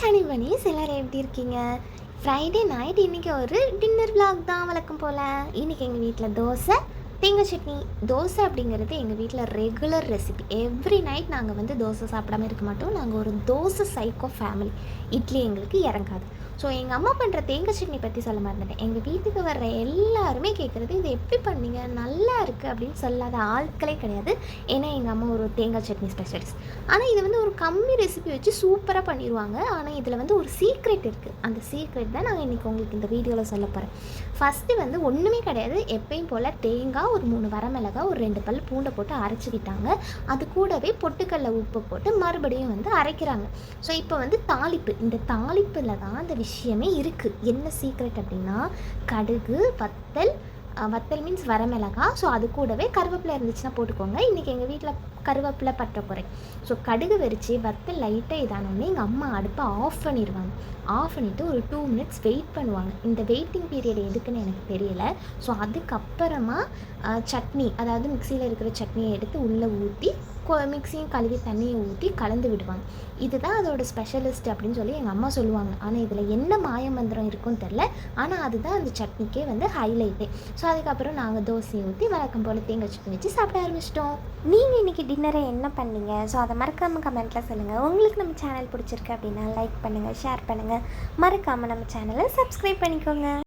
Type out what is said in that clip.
Honey பனீஸ் எல்லோரும் எப்படி இருக்கீங்க? ஃப்ரைடே நைட் இன்றைக்கி ஒரு டின்னர் vlog தான் வழக்கம் போல். இன்றைக்கி எங்கள் வீட்டில் தோசை தேங்காய் சட்னி. தோசை அப்படிங்கிறது எங்கள் வீட்டில் ரெகுலர் ரெசிபி. எவ்ரி நைட் நாங்கள் வந்து தோசை சாப்பிடாம இருக்க மாட்டோம். நாங்கள் ஒரு தோசை சைக்கோ ஃபேமிலி. இட்லி எங்களுக்கு இறங்காது. ஸோ எங்கள் அம்மா பண்ணுற தேங்காய் சட்னி பற்றி சொல்ல மறந்துட்டேன். எங்கள் வீட்டுக்கு வர்ற எல்லாருமே கேட்குறது, இது எப்படி பண்ணீங்க, நல்லா இருக்குது அப்படின்னு சொல்லாத ஆட்களே கிடையாது. ஏன்னா எங்கள் அம்மா ஒரு தேங்காய் சட்னி ஸ்பெஷலிஸ்ட். ஆனால் இது வந்து ஒரு கம்மி ரெசிபி வச்சு சூப்பராக பண்ணிடுவாங்க. ஆனால் இதில் வந்து ஒரு சீக்ரெட் இருக்குது. அந்த சீக்ரெட் தான் நாங்கள் இன்றைக்கி உங்களுக்கு இந்த வீடியோவில் சொல்ல போகிறேன். ஃபஸ்ட்டு வந்து ஒன்றுமே கிடையாது. எப்பயும் போல் தேங்காய், ஒரு 3 வரமிளகாய், ஒரு 2 பல் பூண்டை போட்டு அரைச்சிக்கிட்டாங்க. அது கூடவே பொட்டுக்கடலை உப்பு போட்டு மறுபடியும் வந்து அரைக்கிறாங்க. ஸோ இப்போ வந்து தாளிப்பு. இந்த தாளிப்பில் தான் அந்த விஷயமே இருக்குது. என்ன சீக்ரெட் அப்படின்னா, கடுகு, வத்தல் மீன்ஸ் வரமிளகாய். ஸோ அது கூடவே கருவேப்பிலை இருந்துச்சுன்னா போட்டுக்கோங்க. இன்றைக்கி எங்கள் வீட்டில் கருவேப்பிலை பற்றாக்குறை. ஸோ கடுகு வெறிச்சு வத்தல் லைட்டாக இதானோடனே எங்கள் அம்மா அடுப்பை ஆஃப் பண்ணிடுவாங்க. ஆஃப் பண்ணிவிட்டு ஒரு 2 மினிட்ஸ் வெயிட் பண்ணுவாங்க. இந்த வெயிட்டிங் பீரியட் எதுக்குன்னு எனக்கு தெரியல. ஸோ அதுக்கப்புறமா சட்னி, அதாவது மிக்சியில் இருக்கிற சட்னியை எடுத்து உள்ளே ஊற்றி மிக்சியும் கழுவி தண்ணியை ஊற்றி கலந்து விடுவாங்க. இதுதான் அதோட ஸ்பெஷலிஸ்ட் அப்படின்னு சொல்லி எங்கள் அம்மா சொல்லுவாங்க. ஆனால் இதில் என்ன மாயமந்திரம் இருக்குன்னு தெரில. ஆனால் அதுதான் அந்த சட்னிக்கே வந்து ஹைலைட்டே. ஸோ அதுக்கப்புறம் நாங்கள் தோசையை ஊற்றி வழக்கம் போல் தேங்காய் சட்னி வச்சு சாப்பிட ஆரம்பிச்சிட்டோம். நீங்கள் இன்றைக்கி டின்னரை என்ன பண்ணீங்க? ஸோ அதை மறக்காமல் கமெண்ட்டில் சொல்லுங்கள். உங்களுக்கு நம்ம சேனல் பிடிச்சிருக்கு அப்படின்னா லைக் பண்ணுங்கள், ஷேர் பண்ணுங்கள். மறக்காமல் நம்ம சேனலை சப்ஸ்கிரைப் பண்ணிக்கோங்க.